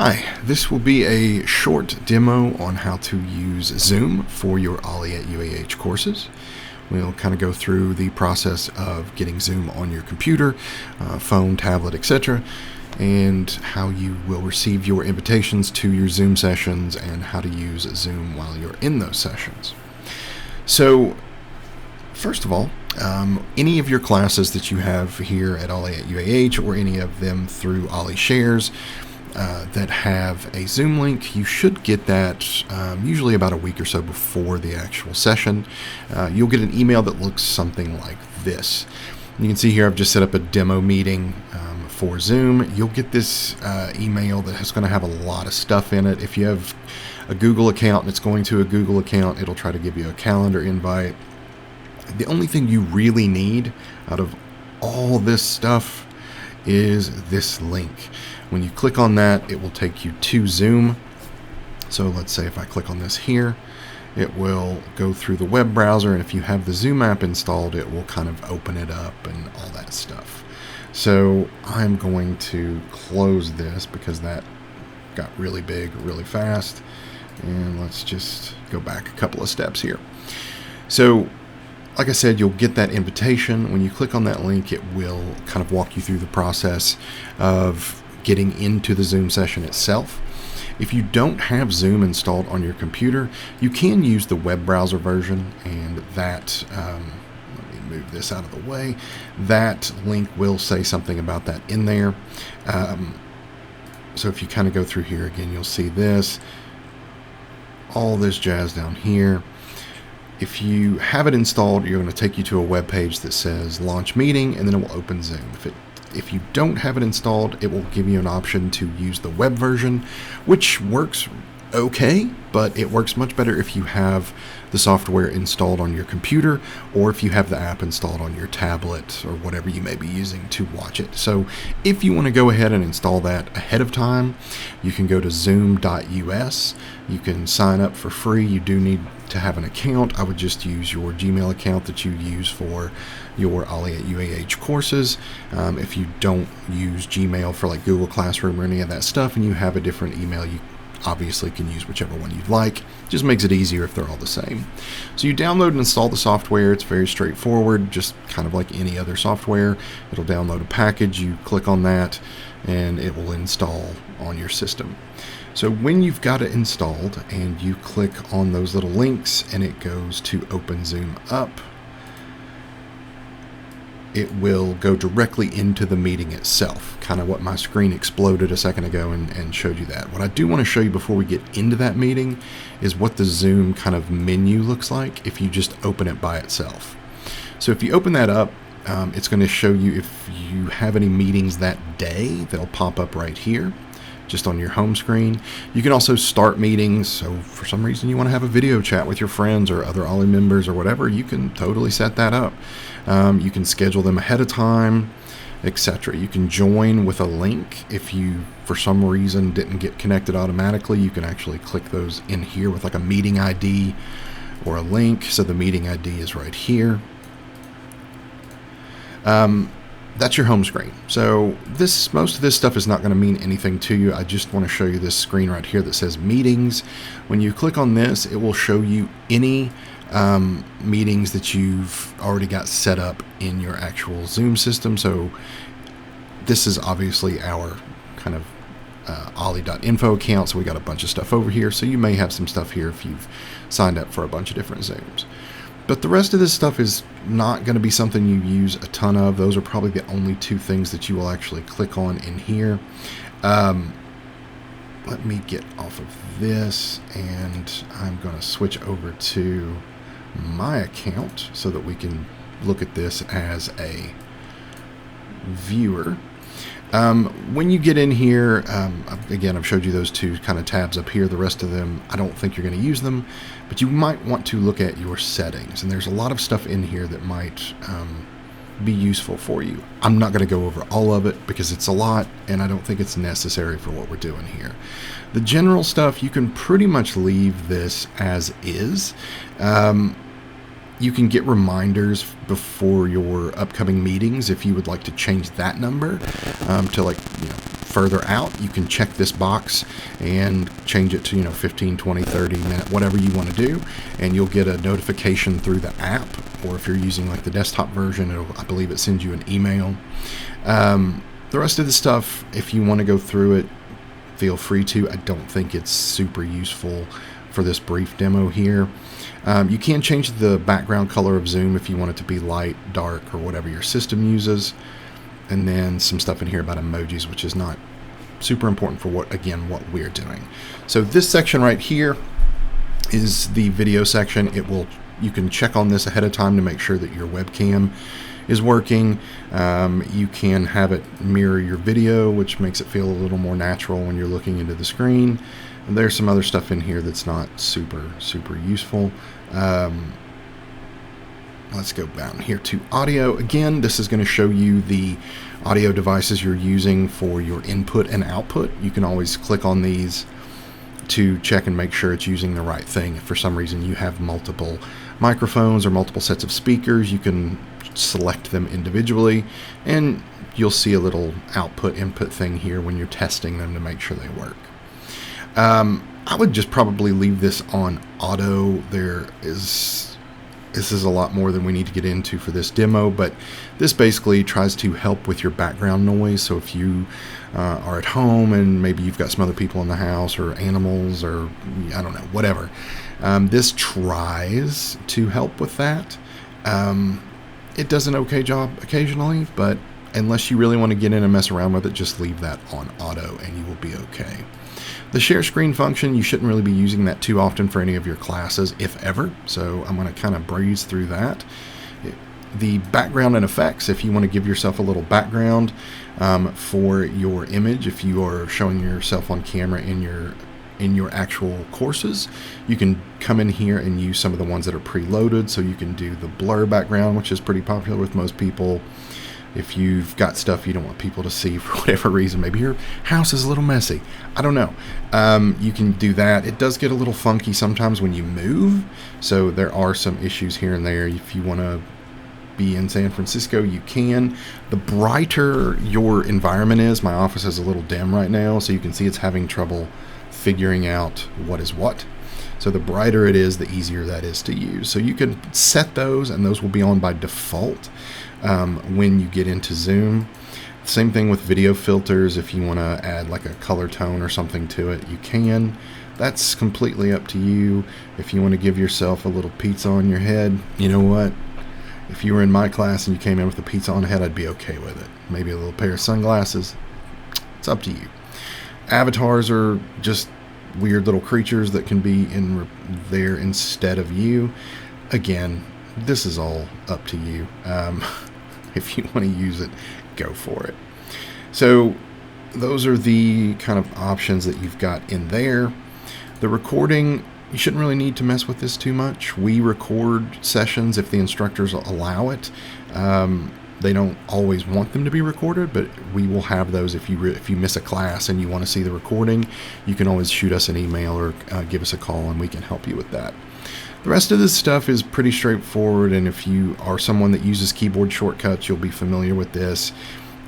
Hi, this will be a short demo on how to use Zoom for your OLLI at UAH courses. We'll kind of go through the process of getting Zoom on your computer, phone, tablet, etc., and how you will receive your invitations to your Zoom sessions and how to use Zoom while you're in those sessions. So, first of all, any of your classes that you have here at OLLI at UAH or any of them through OLLI Shares that have a Zoom link, you should get that usually about a week or so before the actual session. You'll get an email that looks something like this. You can see here I've just set up a demo meeting for Zoom. You'll get this email that is going to have a lot of stuff in it. If you have a Google account and it's going to a Google account, it'll try to give you a calendar invite. The only thing you really need out of all this stuff is this link. When you click on that, it will take you to Zoom. So let's say if I click on this here, it will go through the web browser, and if you have the Zoom app installed, it will kind of open it up and all that stuff. So I'm going to close this because that got really big really fast. And let's just go back a couple of steps here. So like I said, you'll get that invitation. When you click on that link, it will kind of walk you through the process of getting into the Zoom session itself. If you don't have Zoom installed on your computer, you can use the web browser version, and that, let me move this out of the way, that link will say something about that in there. So if you kind of go through here again, you'll see this, all this jazz down here. If you have it installed, you're going to take you to a web page that says launch meeting, and then it will open Zoom. If you don't have it installed, it will give you an option to use the web version, which works okay, but it works much better if you have the software installed on your computer or if you have the app installed on your tablet or whatever you may be using to watch it. So if you want to go ahead and install that ahead of time, you can go to zoom.us. You can sign up for free. You do need to have an account. I would just use your Gmail account that you use for your OLLI at UAH courses. If you don't use Gmail for like Google Classroom or any of that stuff and you have a different email, you obviously can use whichever one you'd like. Just makes it easier if they're all the same. So you download and install the software. It's very straightforward, just kind of like any other software. It'll download a package, you click on that, and it will install on your system. So when you've got it installed and you click on those little links and it goes to open Zoom up, it will go directly into the meeting itself, kind of what my screen exploded a second ago and showed you that. What I do want to show you before we get into that meeting is what the Zoom kind of menu looks like if you just open it by itself. So if you open that up, it's going to show you if you have any meetings that day. They'll pop up right here just on your home screen. You can also start meetings, so for some reason you want to have a video chat with your friends or other OLLI members or whatever, you can totally set that up. You can schedule them ahead of time, etc. You can join with a link. If you for some reason didn't get connected automatically, you can actually click those in here with like a meeting ID or a link. So the meeting ID is right here. That's your home screen. So most of this stuff is not going to mean anything to you. I just want to show you this screen right here that says meetings. When you click on this, it will show you any meetings that you've already got set up in your actual Zoom system. So this is obviously our kind of olli.info account, so we got a bunch of stuff over here. So you may have some stuff here if you've signed up for a bunch of different Zooms. But the rest of this stuff is not going to be something you use a ton of. Those are probably the only two things that you will actually click on in here. Let me get off of this, and I'm going to switch over to my account so that we can look at this as a viewer. When you get in here, again, I've showed you those two kind of tabs up here. The rest of them, I don't think you're going to use them, but you might want to look at your settings. And there's a lot of stuff in here that might be useful for you. I'm not going to go over all of it because it's a lot, and I don't think it's necessary for what we're doing here. The general stuff, you can pretty much leave this as is. You can get reminders before your upcoming meetings if you would like to change that number to, like, further out, you can check this box and change it to 15, 20, 30 minute, whatever you want to do, and you'll get a notification through the app, or if you're using like the desktop version, I believe it sends you an email. The rest of the stuff, if you want to go through it, feel free to. I don't think it's super useful for this brief demo here. You can change the background color of Zoom if you want it to be light, dark, or whatever your system uses. And then some stuff in here about emojis, which is not super important for what we're doing. So this section right here is the video section. You can check on this ahead of time to make sure that your webcam is working. You can have it mirror your video, which makes it feel a little more natural when you're looking into the screen. And there's some other stuff in here that's not super useful. Let's go down here to audio. Again, this is going to show you the audio devices you're using for your input and output. You can always click on these to check and make sure it's using the right thing. If for some reason you have multiple microphones or multiple sets of speakers, you can select them individually, and you'll see a little output input thing here when you're testing them to make sure they work. I would just probably leave this on auto. This is a lot more than we need to get into for this demo, but this basically tries to help with your background noise. So if you are at home and maybe you've got some other people in the house or animals or I don't know, whatever, this tries to help with that. It does an okay job occasionally, but unless you really want to get in and mess around with it, just leave that on auto and you will be okay. The share screen function, you shouldn't really be using that too often for any of your classes, if ever, so I'm going to kind of breeze through that. The background and effects, if you want to give yourself a little background for your image, if you are showing yourself on camera in your actual courses, you can come in here and use some of the ones that are preloaded. So you can do the blur background, which is pretty popular with most people. If you've got stuff you don't want people to see for whatever reason, maybe your house is a little messy, I don't know, you can do that. It does get a little funky sometimes when you move, so there are some issues here and there. If you want to be in San Francisco, you can. The brighter your environment is, my office is a little dim right now, so you can see it's having trouble figuring out what is what. So the brighter it is, the easier that is to use. So you can set those, and those will be on by default when you get into Zoom. Same thing with video filters. If you want to add like a color tone or something to it, you can. That's completely up to you. If you want to give yourself a little pizza on your head, you know what? If you were in my class and you came in with a pizza on the head, I'd be okay with it. Maybe a little pair of sunglasses. It's up to you. Avatars are just weird little creatures that can be in there instead of you. Again, this is all up to you. If you want to use it, go for it. So those are the kind of options that you've got in there. The recording, you shouldn't really need to mess with this too much. We record sessions if the instructors allow it. They don't always want them to be recorded, but we will have those. If you miss a class and you want to see the recording, you can always shoot us an email or give us a call and we can help you with that. The rest of this stuff is pretty straightforward, and if you are someone that uses keyboard shortcuts, you'll be familiar with this.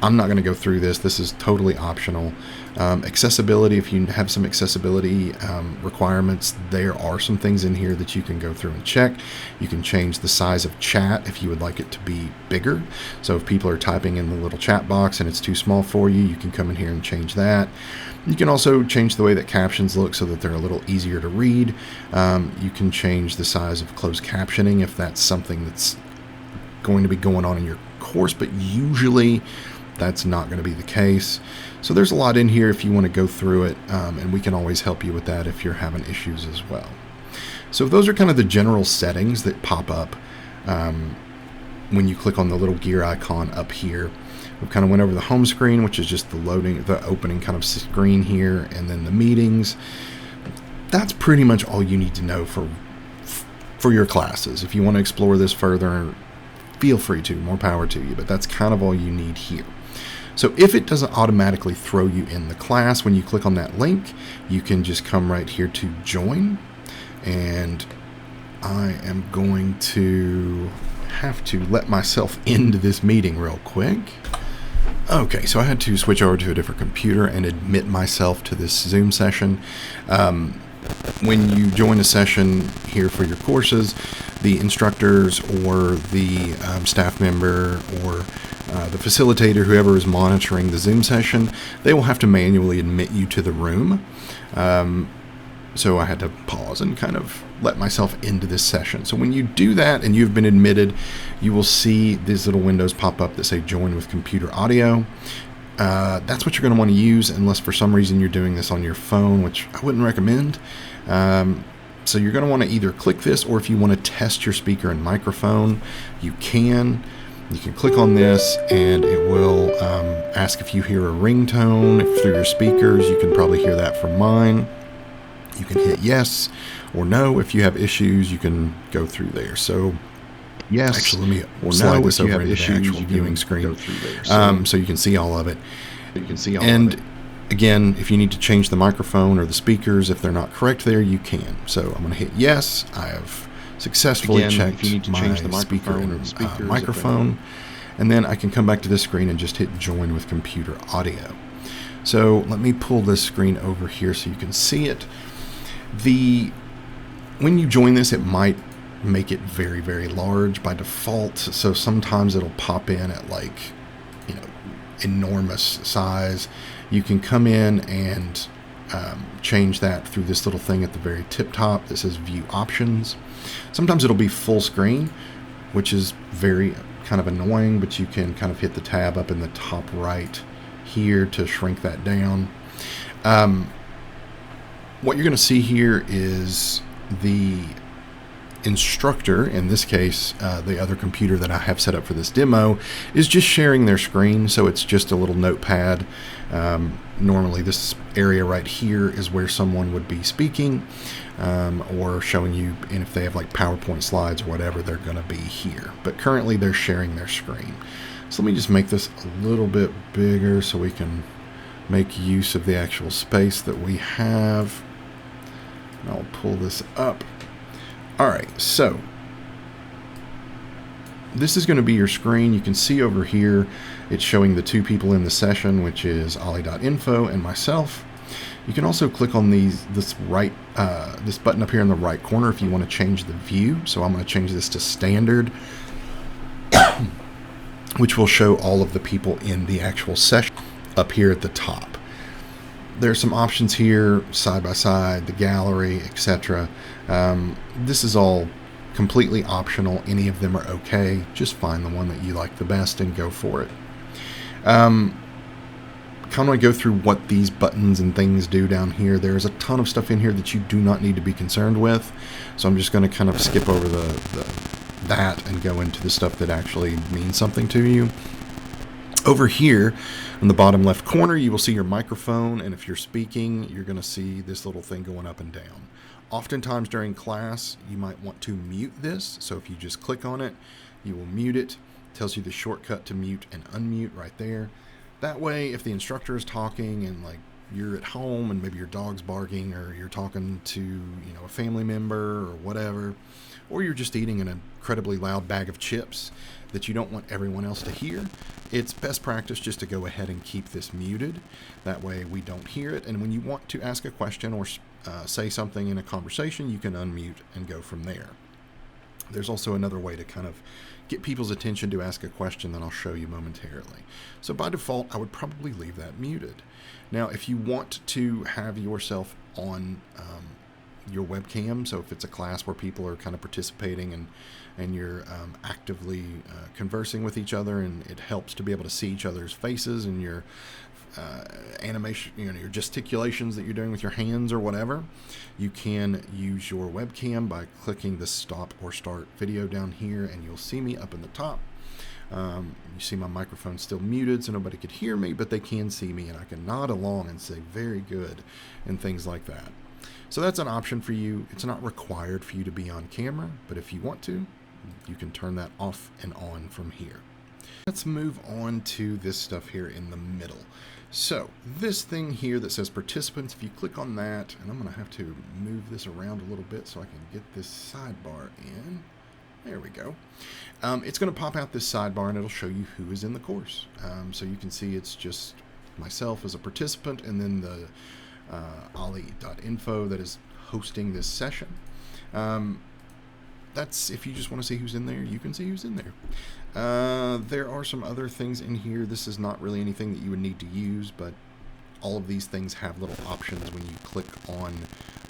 I'm not going to go through this. This is totally optional. Accessibility, if you have some accessibility requirements, there are some things in here that you can go through and check. You can change the size of chat if you would like it to be bigger. So if people are typing in the little chat box and it's too small for you, you can come in here and change that. You can also change the way that captions look so that they're a little easier to read. You can change the size of closed captioning if that's something that's going to be going on in your course, but usually that's not going to be the case. So there's a lot in here if you want to go through it, and we can always help you with that if you're having issues as well. So those are kind of the general settings that pop up when you click on the little gear icon up here. We kind of went over the home screen, which is just the opening kind of screen here, and then the meetings. That's pretty much all you need to know for your classes. If you want to explore this further, feel free to, more power to you, but that's kind of all you need here. So if it doesn't automatically throw you in the class, when you click on that link, you can just come right here to join, and I am going to have to let myself into this meeting real quick. Okay, so I had to switch over to a different computer and admit myself to this Zoom session. When you join a session here for your courses, the instructors or the staff member or the facilitator, whoever is monitoring the Zoom session, they will have to manually admit you to the room. So I had to pause and kind of let myself into this session. So when you do that and you've been admitted, you will see these little windows pop up that say join with computer audio. That's what you're going to want to use unless for some reason you're doing this on your phone, which I wouldn't recommend. So you're going to want to either click this, or if you want to test your speaker and microphone, you can. You can click on this and it will ask if you hear a ringtone. If through your speakers, you can probably hear that from mine. You can hit yes or no. If you have issues, you can go through there. So Yes, actually, let me or slide no, this if you over have into the issues, actual you viewing can screen, go through there. so you can see all of it. You can see all of And it. again, if you need to change the microphone or the speakers, if they're not correct there, you can. So I'm going to hit yes. I have successfully Again, checked if you need to my change the speaker microphone or and the speakers, if they're microphone. And then I can come back to this screen and just hit join with computer audio. So let me pull this screen over here so you can see it. When you join this, it might make it very, very large by default. So sometimes it'll pop in at like, enormous size. You can come in and change that through this little thing at the very tip top that says view options. Sometimes it'll be full screen, which is very kind of annoying, but you can kind of hit the tab up in the top right here to shrink that down. What you're going to see here is the instructor, in this case, the other computer that I have set up for this demo, is just sharing their screen. So it's just a little notepad. Normally this area right here is where someone would be speaking or showing you, and if they have like PowerPoint slides or whatever, they're going to be here. But currently they're sharing their screen. So let me just make this a little bit bigger so we can make use of the actual space that we have. And I'll pull this up. All right, so this is going to be your screen. You can see over here, it's showing the two people in the session, which is olli.info and myself. You can also click on this button up here in the right corner if you want to change the view. So I'm going to change this to standard, which will show all of the people in the actual session up here at the top. There's some options here, side by side, the gallery, etc. This is all completely optional. Any of them are okay. Just find the one that you like the best and go for it. Kind of want to go through what these buttons and things do down here. There's a ton of stuff in here that you do not need to be concerned with. So I'm just going to kind of skip over that and go into the stuff that actually means something to you. Over here in the bottom left corner, you will see your microphone, and if you're speaking, you're going to see this little thing going up and down. Oftentimes during class, you might want to mute this, so if you just click on it, you will mute it. It tells you the shortcut to mute and unmute right there. That way, if the instructor is talking and like you're at home and maybe your dog's barking, or you're talking to a family member or whatever, or you're just eating an incredibly loud bag of chips that you don't want everyone else to hear, it's best practice just to go ahead and keep this muted. That way we don't hear it, and when you want to ask a question or say something in a conversation, you can unmute and go from there. There's also another way to kind of get people's attention to ask a question that I'll show you momentarily. So by default, I would probably leave that muted. Now, if you want to have yourself on your webcam, so if it's a class where people are kind of participating and you're actively conversing with each other, and it helps to be able to see each other's faces and your animation, your gesticulations that you're doing with your hands or whatever, you can use your webcam by clicking the stop or start video down here, and you'll see me up in the top. You see my microphone still muted, so nobody could hear me, but they can see me, and I can nod along and say very good and things like that. So that's an option for you. It's not required for you to be on camera, but if you want to, you can turn that off and on from here. Let's move on to this stuff here in the middle. So this thing here that says participants, if you click on that, and I'm going to have to move this around a little bit so I can get this sidebar in. There we go. It's going to pop out this sidebar and it'll show you who is in the course. So you can see it's just myself as a participant and then the OLLI.info that is hosting this session. That's if you just want to see who's in there, you can see who's in there. There are some other things in here. This is not really anything that you would need to use, but all of these things have little options when you click on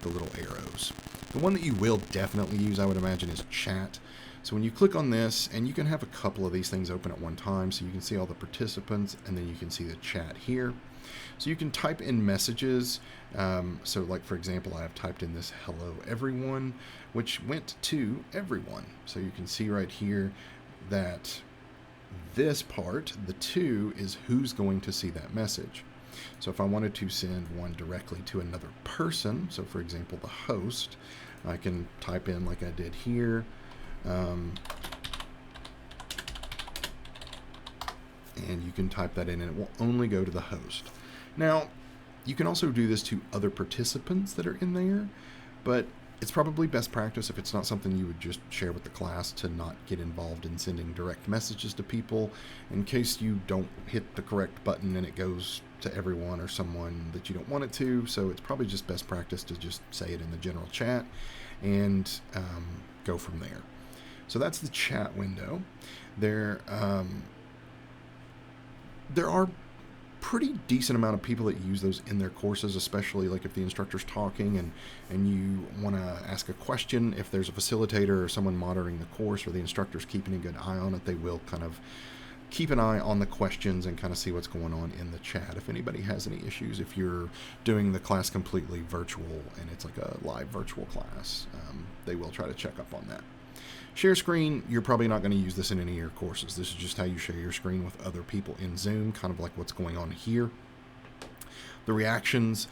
the little arrows. The one that you will definitely use, I would imagine, is chat. So when you click on this, and you can have a couple of these things open at one time, so you can see all the participants, and then you can see the chat here. So you can type in messages. So like, for example, I have typed in this hello everyone, which went to everyone. So you can see right here that this part, the to, is who's going to see that message. So if I wanted to send one directly to another person, so for example, the host, I can type in like I did here, and you can type that in and it will only go to the host. Now, you can also do this to other participants that are in there, but it's probably best practice if it's not something you would just share with the class to not get involved in sending direct messages to people in case you don't hit the correct button and it goes to everyone or someone that you don't want it to. So it's probably just best practice to just say it in the general chat and go from there. So that's the chat window. There are pretty decent amount of people that use those in their courses, especially like if the instructor's talking and you want to ask a question. If there's a facilitator or someone monitoring the course or the instructor's keeping a good eye on it, they will kind of keep an eye on the questions and kind of see what's going on in the chat. If anybody has any issues, if you're doing the class completely virtual and it's like a live virtual class, they will try to check up on that. Share screen, you're probably not going to use this in any of your courses. This is just how you share your screen with other people in Zoom, kind of like what's going on here. The reactions,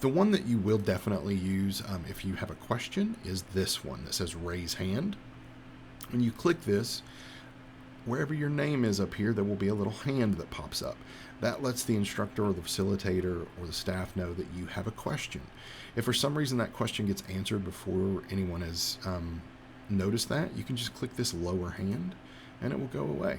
the one that you will definitely use if you have a question is this one that says raise hand. When you click this, wherever your name is up here, there will be a little hand that pops up. That lets the instructor or the facilitator or the staff know that you have a question. If for some reason that question gets answered before anyone has notice that, you can just click this lower hand and it will go away.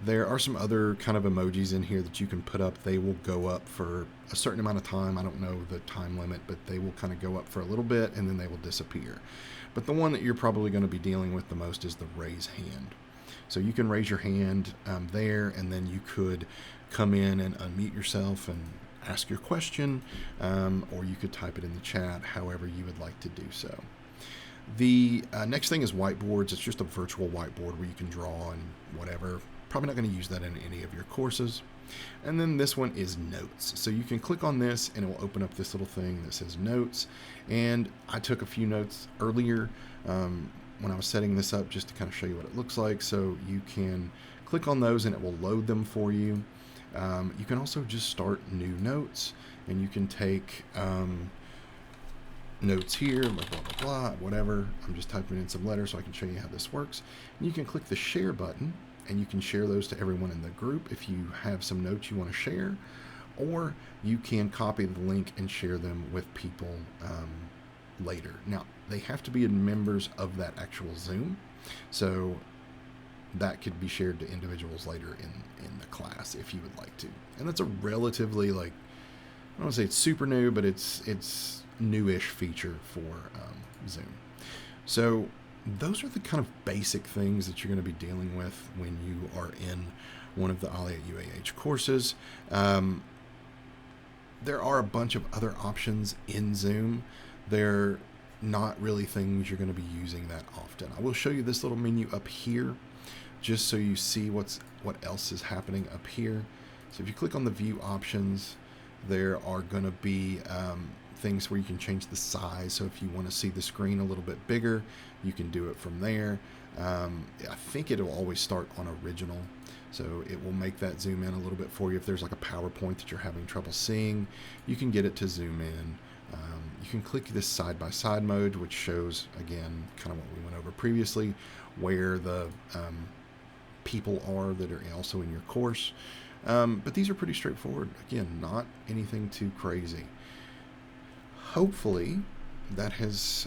There are some other kind of emojis in here that you can put up. They will go up for a certain amount of time. I don't know the time limit, but they will kind of go up for a little bit and then they will disappear. But the one that you're probably going to be dealing with the most is the raise hand. So you can raise your hand there, and then you could come in and unmute yourself and ask your question, or you could type it in the chat, however you would like to do so. The next thing is whiteboards. It's just a virtual whiteboard where you can draw and whatever. Probably not going to use that in any of your courses. And then this one is notes. So you can click on this and it will open up this little thing that says notes. And I took a few notes earlier when I was setting this up just to kind of show you what it looks like. So you can click on those and it will load them for you. You can also just start new notes, and you can take notes here, blah, blah, blah, blah, whatever. I'm just typing in some letters so I can show you how this works. And you can click the share button and you can share those to everyone in the group if you have some notes you want to share, or you can copy the link and share them with people later. Now, they have to be members of that actual Zoom, so that could be shared to individuals later in the class if you would like to. And that's a relatively, like, I don't want to say it's super new, but it's newish feature for Zoom. So those are the kind of basic things that you're going to be dealing with when you are in one of the OLLI at UAH courses. There are a bunch of other options in Zoom. They're not really things you're going to be using that often. I will show you this little menu up here just so you see what else is happening up here. So if you click on the view options, there are going to be things where you can change the size. So if you want to see the screen a little bit bigger, you can do it from there. I think it'll always start on original, so it will make that zoom in a little bit for you. If there's like a PowerPoint that you're having trouble seeing, you can get it to zoom in. You can click this side-by-side mode, which shows, again, kind of what we went over previously, where the people are that are also in your course. But these are pretty straightforward. Again, not anything too crazy. Hopefully that has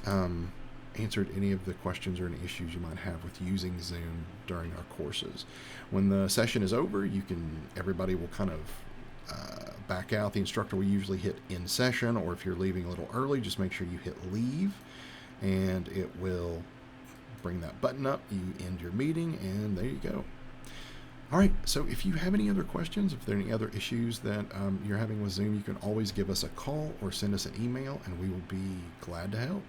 answered any of the questions or any issues you might have with using Zoom during our courses. When the session is over, everybody will kind of back out. The instructor will usually hit end session, or if you're leaving a little early, just make sure you hit leave, and it will bring that button up. You end your meeting, and there you go. All right, so if you have any other questions, if there are any other issues that you're having with Zoom, you can always give us a call or send us an email, and we will be glad to help.